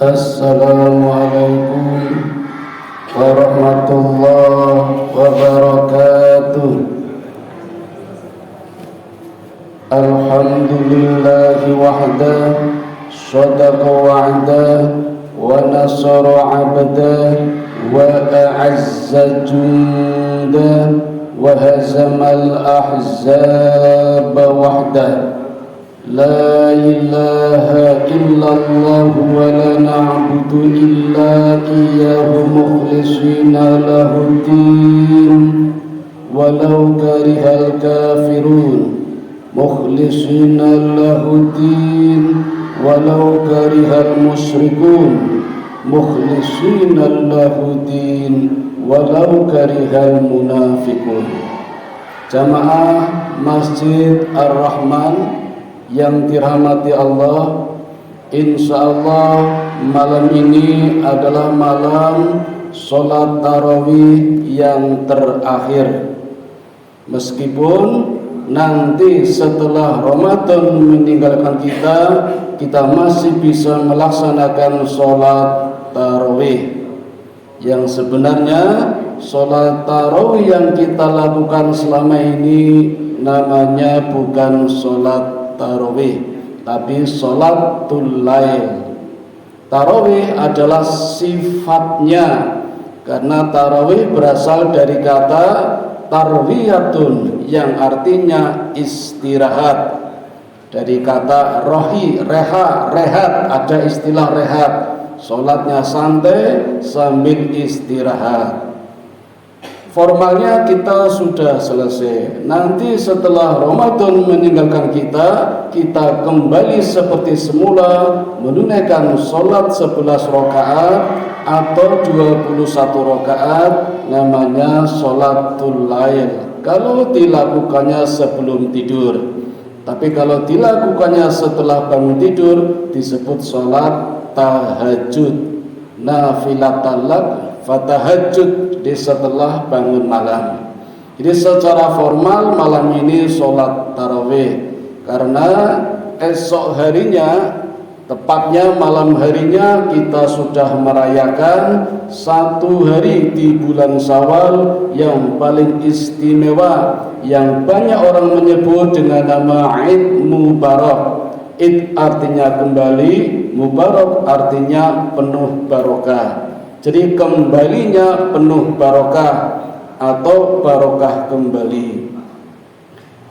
Assalamualaikum warahmatullahi wabarakatuh. Alhamdulillahi wahdah, sadaqa wa'dah, wa nasara 'abdah, wa a'azza jundah, wa hazamal ahzaba wahdah. La ilaha illallah wa la na'budu illa iyyahu mukhlishina lahuddin walau karihal kafirun. Mukhlishina lahuddin walau karihal musyrikun. Mukhlishina lahuddin walau karihal munafiqun. Jamaah Masjid Ar-Rahman yang dirahmati Allah, insyaallah malam ini adalah malam sholat tarawih yang terakhir. Meskipun nanti setelah Ramadan meninggalkan kita masih bisa melaksanakan sholat tarawih. Yang sebenarnya sholat tarawih yang kita lakukan selama ini namanya bukan sholat tarawih, tapi sholatul lail. Tarawih adalah sifatnya, karena tarawih berasal dari kata tarwiyatun yang artinya istirahat. Dari kata rohi, rehat, ada istilah rehat. Sholatnya santai sambil istirahat. Formalnya kita sudah selesai. Nanti setelah Ramadan meninggalkan kita kembali seperti semula menunaikan sholat 11 rakaat atau 21 rakaat, namanya sholatul lail. Kalau dilakukannya sebelum tidur. Tapi kalau dilakukannya setelah bangun tidur disebut sholat tahajud. Nafilatalak fatahajud di setelah bangun malam. Jadi secara formal malam ini sholat tarawih, karena esok harinya, tepatnya malam harinya, kita sudah merayakan satu hari di bulan Syawal yang paling istimewa, yang banyak orang menyebut dengan nama Id Mubarak. Id artinya kembali, Mubarak artinya penuh barokah. Jadi kembalinya penuh barokah atau barokah kembali.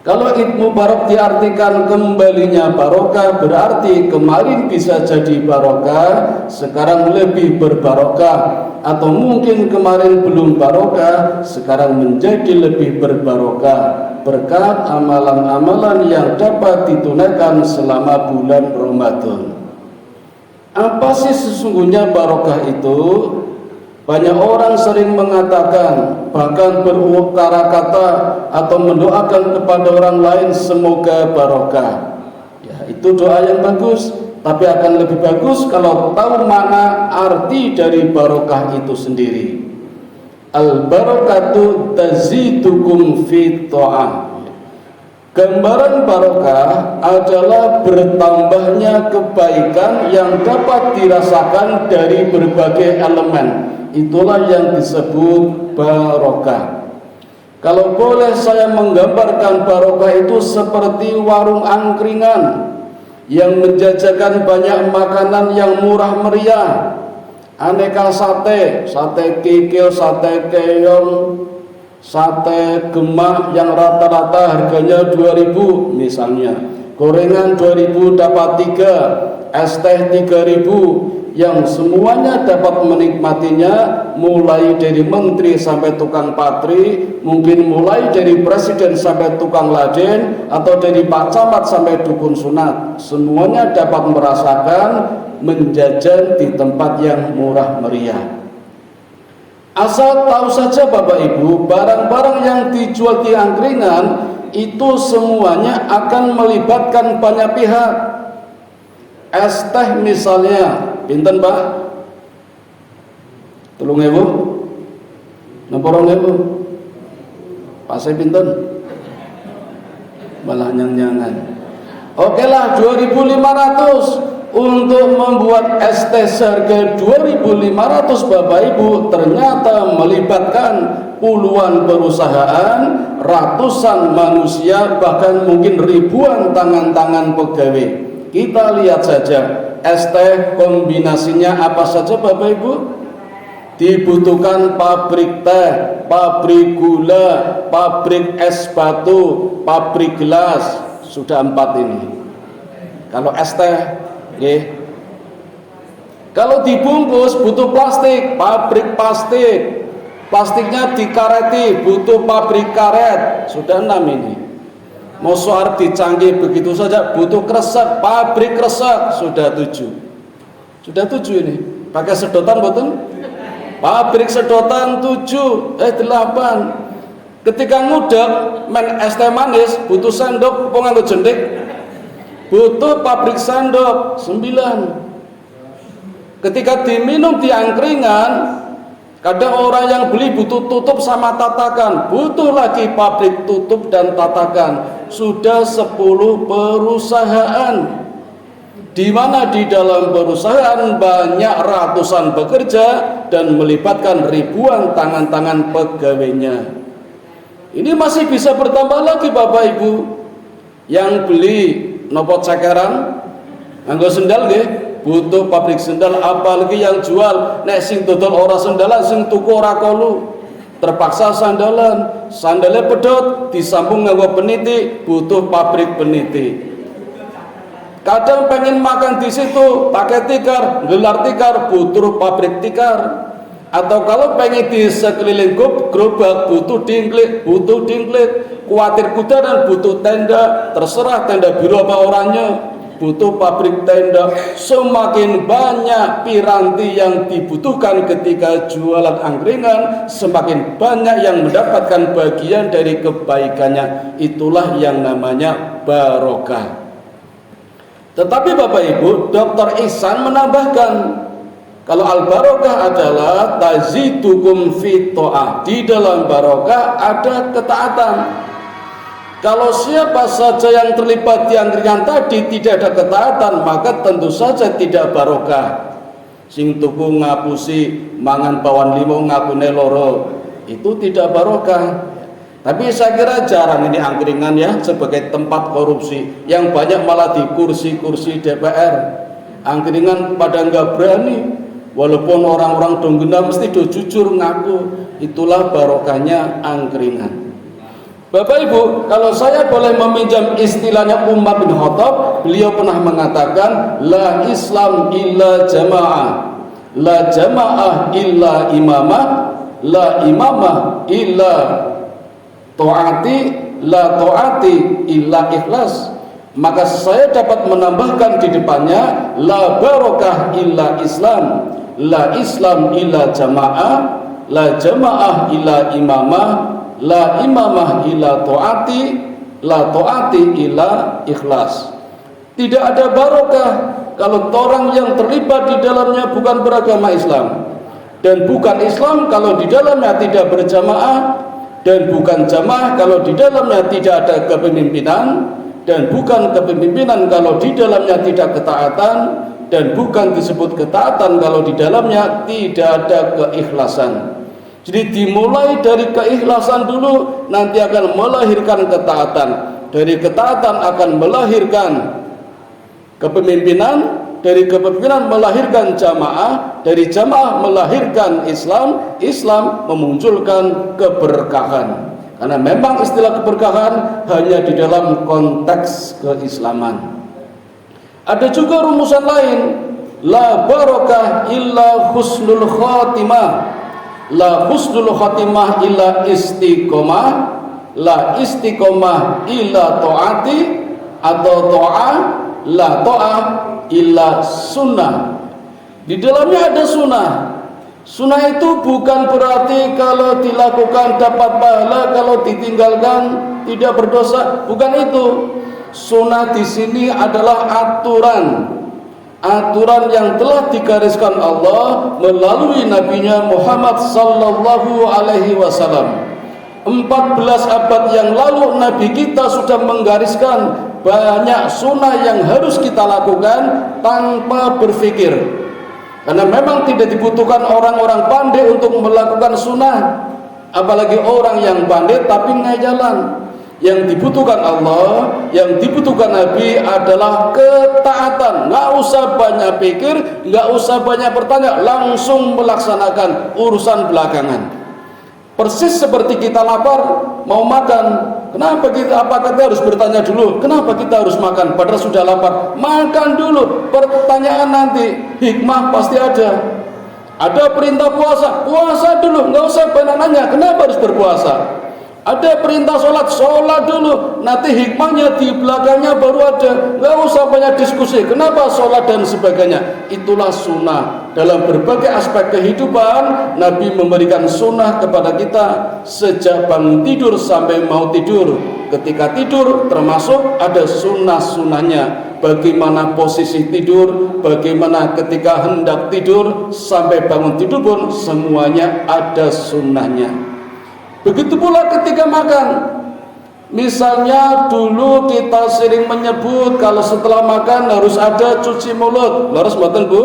Kalau Id Mubarak diartikan kembalinya barokah, berarti kemarin bisa jadi barokah, sekarang lebih berbarokah. Atau mungkin kemarin belum barokah, sekarang menjadi lebih berbarokah berkat amalan-amalan yang dapat ditunaikan selama bulan Ramadan. Apa sih sesungguhnya barokah itu? Banyak orang sering mengatakan, bahkan berkata-kata atau mendoakan kepada orang lain semoga barokah. Ya, itu doa yang bagus, tapi akan lebih bagus kalau tahu makna arti dari barokah itu sendiri. Al-barakatu tazidukum fi ta'ah. Gambaran barokah adalah bertambahnya kebaikan yang dapat dirasakan dari berbagai elemen. Itulah yang disebut barokah. Kalau boleh saya menggambarkan barokah itu seperti warung angkringan yang menjajakan banyak makanan yang murah meriah. Aneka sate, sate kikil, sate keong, sate gemak yang rata-rata harganya 2.000 misalnya. Gorengan 2.000 dapat 3, es teh 3.000, yang semuanya dapat menikmatinya, mulai dari menteri sampai tukang patri, mungkin mulai dari presiden sampai tukang laden, atau dari pak camat sampai dukun sunat. Semuanya dapat merasakan menjajan di tempat yang murah meriah. Asal tahu saja Bapak Ibu, barang-barang yang dijual di angkringan itu semuanya akan melibatkan banyak pihak. Es teh misalnya, pinten Pak? 3.000? 6.000? Pasai pinten? Malah nyang-nyangan. Oke lah 2.500. untuk membuat es teh seharga 2.500 Bapak Ibu ternyata melibatkan puluhan perusahaan, ratusan manusia, bahkan mungkin ribuan tangan-tangan pegawai. Kita lihat saja es teh kombinasinya apa saja Bapak Ibu. Dibutuhkan pabrik teh, pabrik gula, pabrik es batu, pabrik gelas. Sudah 4 ini. Kalau es teh, kalau dibungkus butuh plastik, pabrik plastik. Plastiknya dikareti, butuh pabrik karet. Sudah 6 ini. Mau soal dicanggih begitu saja, butuh kresek, pabrik kresek. Sudah 7. Sudah 7 ini. Pakai sedotan betul? Pabrik sedotan 7, 8. Ketika ngudek main es teh manis butuh sendok, apa nganggo jentik? Butuh pabrik sendok 9. Ketika diminum di angkringan, kadang orang yang beli butuh tutup sama tatakan, butuh lagi pabrik tutup dan tatakan. Sudah 10 perusahaan. Di mana di dalam perusahaan banyak ratusan bekerja dan melibatkan ribuan tangan-tangan pegawainya. Ini masih bisa bertambah lagi Bapak Ibu. Yang beli nopo cekeran, nganggo sendal nggih, butuh pabrik sendal, apalagi yang jual nek sing dodol ora sendalan, sing tuku ora kolu. Terpaksa sandalan, sandalnya pedot, disambung nganggo peniti, butuh pabrik peniti. Kadang pengen makan di situ pakai tikar, gelar tikar, butuh pabrik tikar. Atau kalau pengen di sekeliling gerobak butuh dingklik, kuatir kuda dan butuh tenda, terserah tenda biru apa oranye, butuh pabrik tenda. Semakin banyak piranti yang dibutuhkan ketika jualan angkringan, semakin banyak yang mendapatkan bagian dari kebaikannya. Itulah yang namanya barokah. Tetapi Bapak Ibu, Dr. Ihsan menambahkan, kalau al-barokah adalah tazidukum fi ta'ah. Di dalam barokah ada ketaatan. Kalau siapa saja yang terlibat di angkringan tadi tidak ada ketaatan, maka tentu saja tidak barokah. Sing tuku ngapusi mangan pawan limo ngapune loro, itu tidak barokah. Tapi saya kira jarang ini angkringan ya sebagai tempat korupsi. Yang banyak malah di kursi-kursi DPR. Angkringan pada nggak berani, walaupun orang-orang dong genah mesti do jujur ngaku. Itulah barokahnya angkringan. Bapak Ibu, kalau saya boleh meminjam istilahnya Umar bin Khattab, beliau pernah mengatakan, la Islam illa jamaah, la jamaah illa imamah, la imamah illa ta'ati, la ta'ati illa ikhlas. Maka saya dapat menambahkan di depannya, la barokah illa Islam, la Islam illa jamaah, la jamaah illa imamah, la imamah illa ta'ati, la ta'ati illa ikhlas. Tidak ada barokah kalau orang yang terlibat di dalamnya bukan beragama Islam, dan bukan Islam kalau di dalamnya tidak berjamaah, dan bukan jamaah kalau di dalamnya tidak ada kepemimpinan, dan bukan kepemimpinan kalau di dalamnya tidak ketaatan, dan bukan disebut ketaatan kalau di dalamnya tidak ada keikhlasan. Jadi dimulai dari keikhlasan dulu, nanti akan melahirkan ketaatan. Dari ketaatan akan melahirkan kepemimpinan, dari kepemimpinan melahirkan jamaah, dari jamaah melahirkan Islam, Islam memunculkan keberkahan. Karena memang istilah keberkahan hanya di dalam konteks keislaman. Ada juga rumusan lain, la barokah illa husnul khatimah, la husnul khatimah illa istiqomah, la istiqomah illa ta'ati, atau ta'ah, la ta'ah illa sunnah. Di dalamnya ada sunnah. Sunnah itu bukan berarti kalau dilakukan dapat pahala, kalau ditinggalkan tidak berdosa. Bukan itu. Sunnah di sini adalah aturan. Aturan yang telah digariskan Allah melalui Nabi-Nya Muhammad sallallahu alaihi wasallam. 14 abad yang lalu Nabi kita sudah menggariskan banyak sunnah yang harus kita lakukan tanpa berpikir, karena memang tidak dibutuhkan orang-orang pandai untuk melakukan sunnah, apalagi orang yang pandai tapi ngajalan. Yang dibutuhkan Allah, yang dibutuhkan Nabi adalah ketaatan. Nggak usah banyak pikir, nggak usah banyak bertanya, langsung melaksanakan urusan belakangan. Persis seperti kita lapar, mau makan, apakah kita harus bertanya dulu, kenapa kita harus makan, padahal sudah lapar? Makan dulu, pertanyaan nanti, hikmah pasti ada. Ada perintah puasa, puasa dulu, nggak usah banyak nanya, kenapa harus berpuasa? Ada perintah sholat, sholat dulu, nanti hikmahnya di belakangnya baru ada. Nggak usah banyak diskusi, kenapa sholat dan sebagainya. Itulah sunnah. Dalam berbagai aspek kehidupan, Nabi memberikan sunnah kepada kita sejak bangun tidur sampai mau tidur. Ketika tidur termasuk ada sunnah-sunnahnya. Bagaimana posisi tidur, bagaimana ketika hendak tidur, sampai bangun tidur pun semuanya ada sunnahnya. Begitu pula ketika makan. Misalnya dulu kita sering menyebut kalau setelah makan harus ada cuci mulut. Leres mboten, Bu?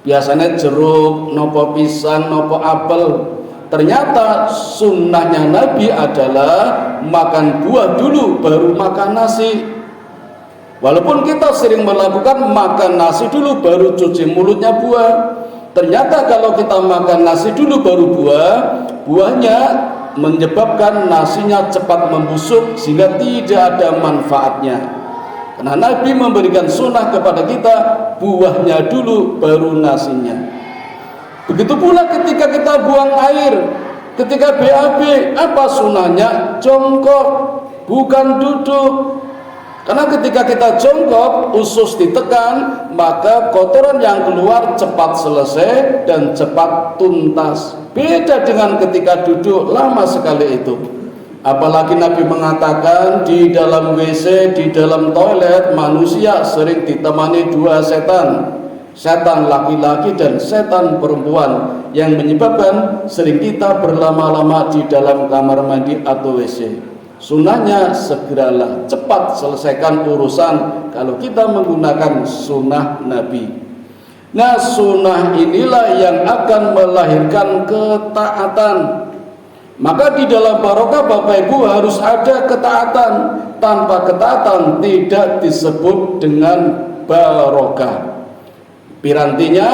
Biasanya jeruk, nopo pisang, nopo apel. Ternyata sunnahnya Nabi adalah makan buah dulu baru makan nasi. Walaupun kita sering melakukan makan nasi dulu baru cuci mulutnya buah. Ternyata kalau kita makan nasi dulu baru buah, buahnya menyebabkan nasinya cepat membusuk sehingga tidak ada manfaatnya. Karena Nabi memberikan sunnah kepada kita, buahnya dulu baru nasinya. Begitu pula ketika kita buang air, ketika BAB, apa sunnahnya? Jongkok, bukan duduk. Karena ketika kita jongkok, usus ditekan, maka kotoran yang keluar cepat selesai dan cepat tuntas. Beda dengan ketika duduk, lama sekali itu. Apalagi Nabi mengatakan di dalam WC, di dalam toilet, manusia sering ditemani dua setan. Setan laki-laki dan setan perempuan, yang menyebabkan sering kita berlama-lama di dalam kamar mandi atau WC. Sunnahnya segeralah cepat selesaikan urusan kalau kita menggunakan sunnah Nabi. Nah, sunnah inilah yang akan melahirkan ketaatan. Maka di dalam barokah Bapak Ibu harus ada ketaatan. Tanpa ketaatan tidak disebut dengan barokah. Pirantinya,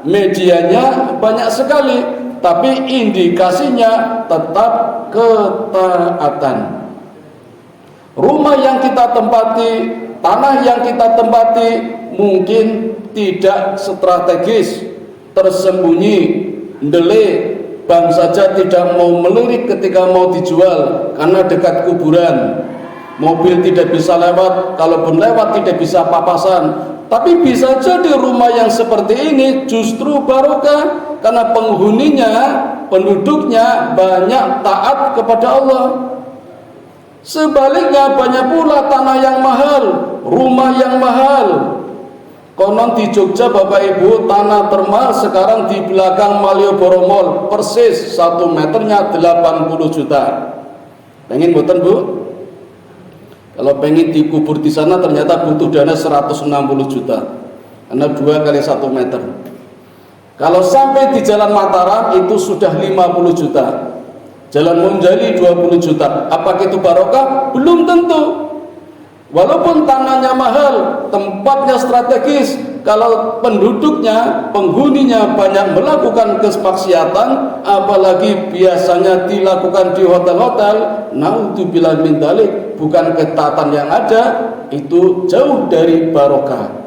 medianya banyak sekali, tapi indikasinya tetap ketaatan. Rumah yang kita tempati, tanah yang kita tempati mungkin tidak strategis, tersembunyi, ndelik, bang saja tidak mau melirik ketika mau dijual karena dekat kuburan. Mobil tidak bisa lewat, kalaupun lewat tidak bisa papasan. Tapi bisa jadi rumah yang seperti ini justru barokah karena penghuninya, penduduknya banyak taat kepada Allah. Sebaliknya banyak pula tanah yang mahal, rumah yang mahal. Konon di Jogja Bapak Ibu, tanah termahal sekarang di belakang Malioboro Mall, persis 1 meternya 80 juta. Pengen boten, Bu? Kalau pengen dikubur di sana ternyata butuh dana 160 juta. Karena 2 kali 1 meter. Kalau sampai di Jalan Mataram itu sudah 50 juta. Jalan Monjali 20 juta. Apakah itu barokah? Belum tentu. Walaupun tanahnya mahal, tempatnya strategis, kalau penduduknya, penghuninya banyak melakukan kemaksiatan, apalagi biasanya dilakukan di hotel-hotel, naudzubillah min dzalik, bukan ketaatan yang ada, itu jauh dari barokah.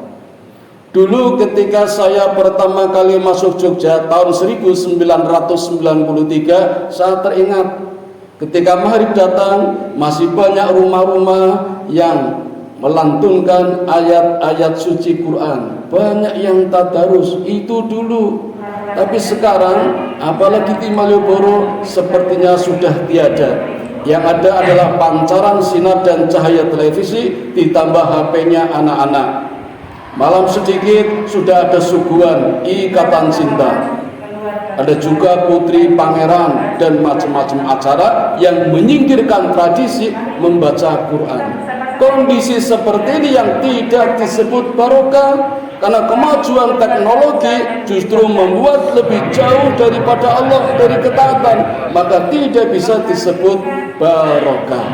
Dulu ketika saya pertama kali masuk Jogja tahun 1993, saya teringat ketika maghrib datang masih banyak rumah-rumah yang melantunkan ayat-ayat suci Quran, banyak yang tadarus, itu dulu. Tapi sekarang apalagi di Malioboro sepertinya sudah tiada. Yang ada adalah pancaran sinar dan cahaya televisi ditambah HP-nya anak-anak. Malam sedikit sudah ada suguhan ikatan cinta. Ada juga putri pangeran dan macam-macam acara yang menyingkirkan tradisi membaca Quran. kondisi seperti ini yang tidak disebut barokah, karena kemajuan teknologi justru membuat lebih jauh daripada Allah dari ketaatan, maka tidak bisa disebut barokah.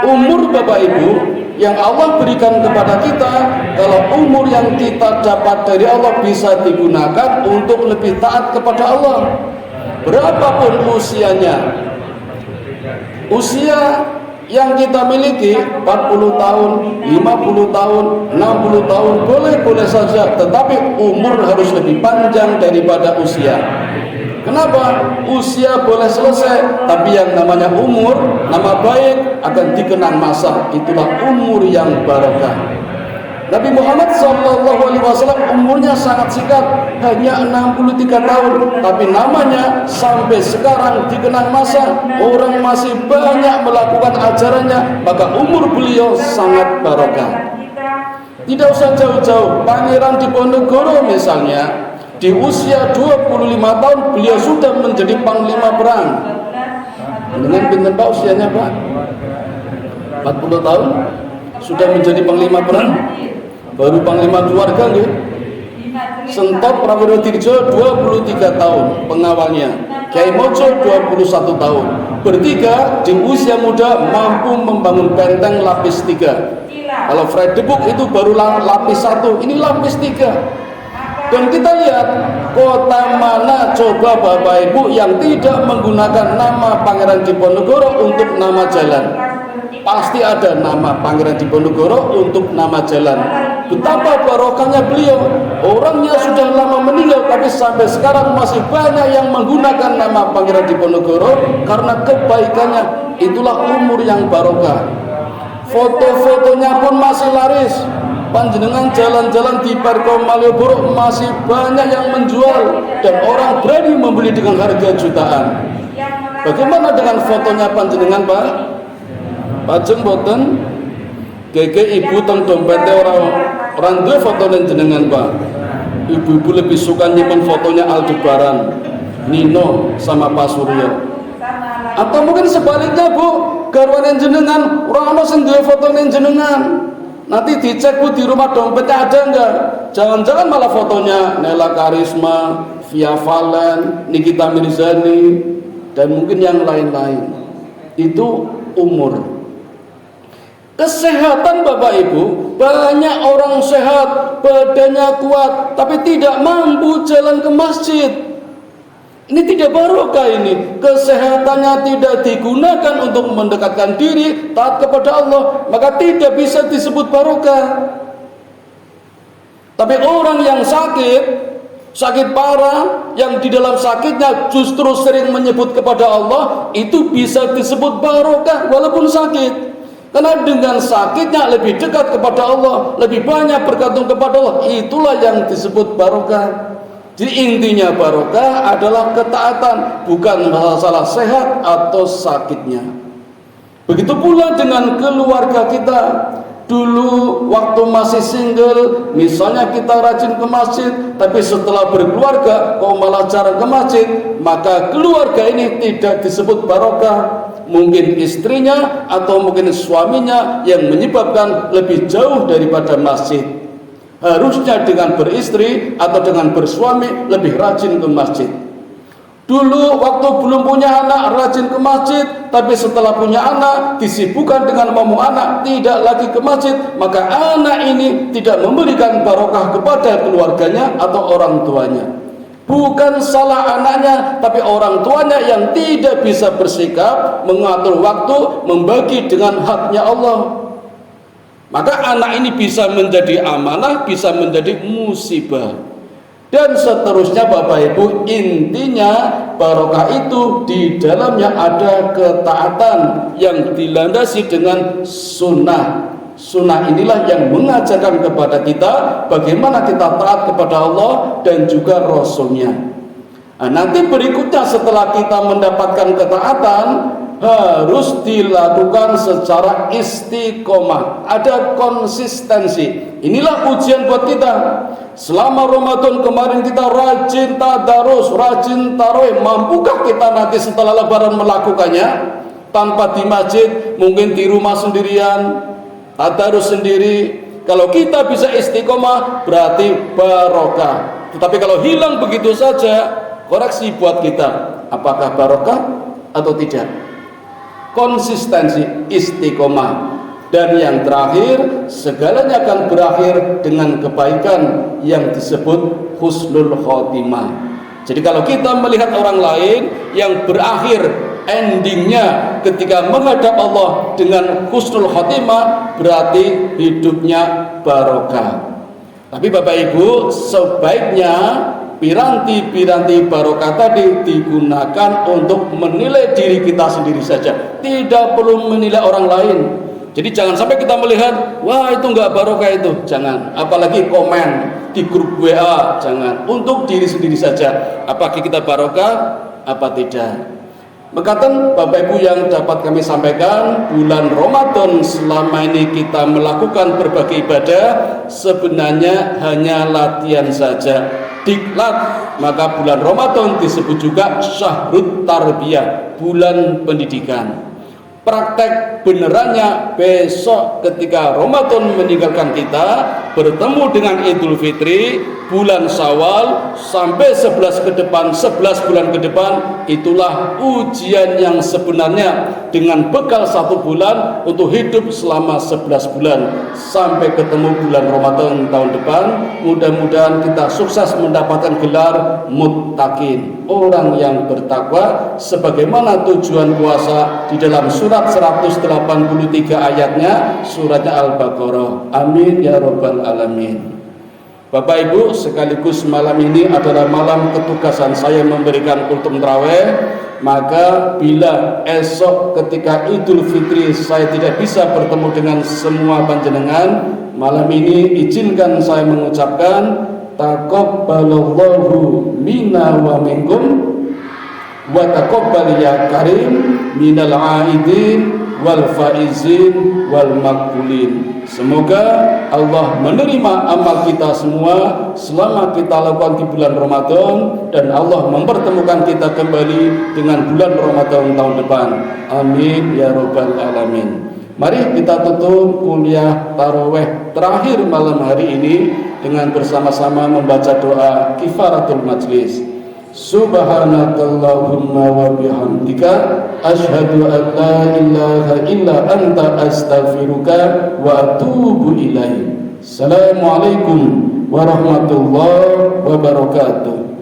Umur Bapak Ibu yang Allah berikan kepada kita, kalau umur yang kita dapat dari Allah bisa digunakan untuk lebih taat kepada Allah. Berapapun usianya, usia yang kita miliki 40 tahun, 50 tahun, 60 tahun boleh-boleh saja, tetapi umur harus lebih panjang daripada usia. Kenapa? Usia boleh selesai, tapi yang namanya umur, nama baik akan dikenang masa. Itulah umur yang barokah. Nabi Muhammad SAW umurnya sangat singkat, hanya 63 tahun, tapi namanya sampai sekarang dikenang masa. Orang masih banyak melakukan ajarannya, maka umur beliau sangat barokah. Tidak usah jauh-jauh, Pangeran Diponegoro misalnya, di usia 25 tahun beliau sudah menjadi panglima perang. Dengan pinter Pak usianya Pak? 40 tahun sudah menjadi panglima perang. Baru panglima keluarga gitu. Sentop Prawirodirjo 23 tahun pengawalnya, Kiai Mojo 21 tahun. Bertiga di usia muda mampu membangun benteng lapis 3. Kalau Fred Debuk itu baru lapis 1, ini lapis 3. Dan kita lihat kota mana coba Bapak Ibu yang tidak menggunakan nama Pangeran Diponegoro untuk nama jalan. Pasti ada nama Pangeran Diponegoro untuk nama jalan. Betapa barokahnya beliau. Orangnya sudah lama meninggal, tapi sampai sekarang masih banyak yang menggunakan nama Pangeran Diponegoro karena kebaikannya. Itulah umur yang barokah. Foto-fotonya pun masih laris. Panjenengan jalan-jalan di Parko Malioboro masih banyak yang menjual dan orang berani membeli dengan harga jutaan. Bagaimana dengan fotonya panjenengan Pak? Pajeng boten gege ibu teng dompete orang duwe fotone jenengan Pak. Ibu-ibu lebih suka nyimpen fotonya Aldebaran, Nino sama Pak Suryo. Atau mungkin sebaliknya Bu, garwane jenengan ora ono sing duwe fotone jenengan. Nanti dicek Bu di rumah dompetnya ada enggak? Jangan-jangan malah fotonya Nela Karisma, Via Valen, Nikita Mirzani dan mungkin yang lain-lain. Itu umur. Kesehatan Bapak Ibu, banyak orang sehat, badannya kuat, tapi tidak mampu jalan ke masjid. Ini tidak barokah ini. Kesehatannya tidak digunakan untuk mendekatkan diri taat kepada Allah, maka tidak bisa disebut barokah. Tapi orang yang sakit parah, yang di dalam sakitnya justru sering menyebut kepada Allah, itu bisa disebut barokah walaupun sakit. Karena dengan sakitnya lebih dekat kepada Allah, lebih banyak bergantung kepada Allah. Itulah yang disebut barokah. Jadi intinya barokah adalah ketaatan, bukan masalah sehat atau sakitnya. Begitu pula dengan keluarga kita. Dulu waktu masih single, misalnya kita rajin ke masjid, tapi setelah berkeluarga kok malah jarang ke masjid, maka keluarga ini tidak disebut barokah. Mungkin istrinya atau mungkin suaminya yang menyebabkan lebih jauh daripada masjid. Harusnya dengan beristri atau dengan bersuami lebih rajin ke masjid. Dulu waktu belum punya anak rajin ke masjid, tapi setelah punya anak disibukkan dengan momong anak, tidak lagi ke masjid, maka anak ini tidak memberikan barokah kepada keluarganya atau orang tuanya. Bukan salah anaknya, tapi orang tuanya yang tidak bisa bersikap, mengatur waktu, membagi dengan haknya Allah. Maka anak ini bisa menjadi amanah, bisa menjadi musibah. Dan seterusnya Bapak Ibu, intinya barokah itu di dalamnya ada ketaatan yang dilandasi dengan sunnah. Sunnah inilah yang mengajarkan kepada kita bagaimana kita taat kepada Allah dan juga Rasulnya. Nah, nanti berikutnya setelah kita mendapatkan ketaatan, harus dilakukan secara istiqomah, ada konsistensi. Inilah ujian buat kita. Selama Ramadan kemarin kita rajin tadarus, rajin tarawih, mampukah kita nanti setelah Lebaran melakukannya? tanpa di masjid, mungkin di rumah sendirian, tadarus sendiri. Kalau kita bisa istiqomah berarti barokah. Tetapi kalau hilang begitu saja, koreksi buat kita, apakah barokah atau tidak? Konsistensi, istiqomah. Dan yang terakhir, segalanya akan berakhir dengan kebaikan yang disebut husnul khotimah. Jadi kalau kita melihat orang lain yang berakhir endingnya ketika menghadap Allah dengan husnul khotimah, berarti hidupnya barokah. Tapi Bapak Ibu, sebaiknya piranti-piranti barokah tadi digunakan untuk menilai diri kita sendiri saja, tidak perlu menilai orang lain. Jadi jangan sampai kita melihat, wah itu enggak barokah itu, jangan. Apalagi komen di grup WA, jangan. Untuk diri sendiri saja, apakah kita barokah apa tidak. Mengatakan Bapak Ibu yang dapat kami sampaikan, bulan Ramadan selama ini kita melakukan berbagai ibadah sebenarnya hanya latihan saja, diklat. Maka bulan Ramadan disebut juga syahrut tarbiyah, bulan pendidikan. Praktek benerannya besok ketika Ramadan meninggalkan kita, bertemu dengan Idul Fitri, bulan Syawal sampai 11 bulan ke depan, itulah ujian yang sebenarnya dengan bekal 1 bulan untuk hidup selama 11 bulan sampai ketemu bulan Ramadan tahun depan. Mudah-mudahan kita sukses mendapatkan gelar muttaqin, orang yang bertakwa, sebagaimana tujuan puasa di dalam surat 183 ayatnya, suratnya Al-Baqarah. Amin ya rabbal alamin. Bapak Ibu, sekaligus malam ini adalah malam ketugasan saya memberikan kultum tarawih. Maka bila esok ketika Idul Fitri saya tidak bisa bertemu dengan semua panjenengan, malam ini izinkan saya mengucapkan taqabbalallahu minna wa minkum wa taqabbal ya karim minal aidin wal faizin wal maqbulin. Semoga Allah menerima amal kita semua selama kita lakukan di bulan Ramadan, dan Allah mempertemukan kita kembali dengan bulan Ramadan tahun depan. Amin ya rabbal alamin. Mari kita tutup kuliah tarawih terakhir malam hari ini dengan bersama-sama membaca doa kifaratul majlis. Subhanakallahumma wa bihamdika asyhadu an la ilaha illa anta astaghfiruka wa atubu ilaik. Assalamualaikum warahmatullahi wabarakatuh.